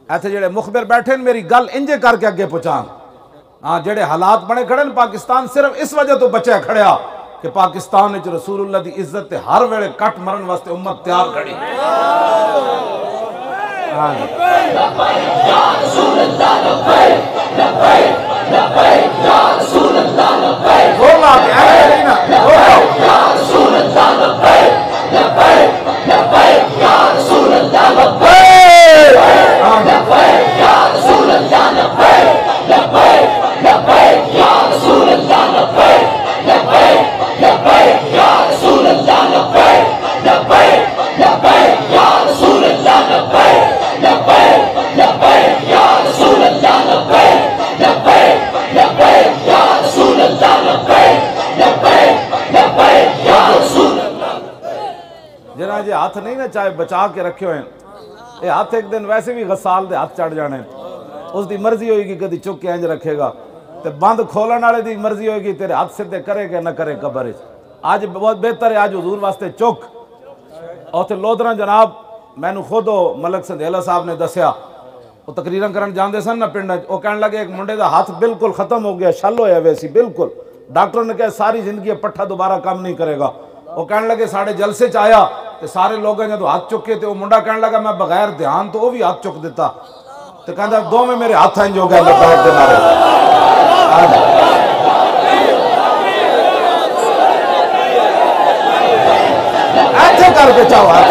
इतने जेडे मुखबिर बैठे मेरी गल इंजे करके अगे पहुंचा। हाँ, जेडे हालात बने खड़े पाकिस्तान सिर्फ इस वजह तो बचा खड़िया कि पाकिस्तान में रसूलुल्लाह की इज्जत हर वेले कट मरन वास्ते उम्मत तैयार खड़ी। जना जे हाथ नहीं ना चाहे बचा के रखे हुए ये हाथ एक दिन वैसे भी गसाल दे हाथ चढ़ जाने, उसकी मर्जी होगी कभी चुक के इंज रखेगा, तो बंद खोलन वाले की मर्जी होगी तेरे हाथ सीधे करेगा ना करे कबर। अज बहुत बेहतर है, अज हजूर वास्ते चुक उसे लोधरा जनाब मैनू खुद मलक संधेला साहब ने दसिया, वो तकरीरन करन जाते सन ना पिंड, वो कह लगे एक मुंडे का हाथ बिल्कुल खत्म हो गया, शल होया वैसी बिल्कुल, डॉक्टर ने कहा सारी जिंदगी पट्ठा दोबारा काम नहीं करेगा। वो कह लगे साढ़े जलसे च आया तो सारे लोग जो हाथ चुके तो मुंडा कह लगा मैं बगैर ध्यान तो वह भी हाथ चुक दिता, तो कहता दो में मेरे हाथ इंज हो गया बैठ दे मारे। ऐसे करके चाहो हाथ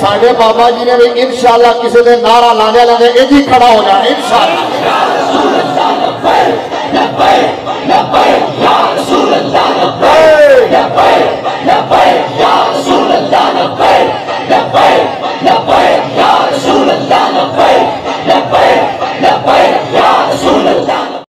साडे बाबा जी ने भी इंशाअल्लाह किसी दिन नारा लांदे लांदे इजी खड़ा हो जाना इंशाअल्लाह।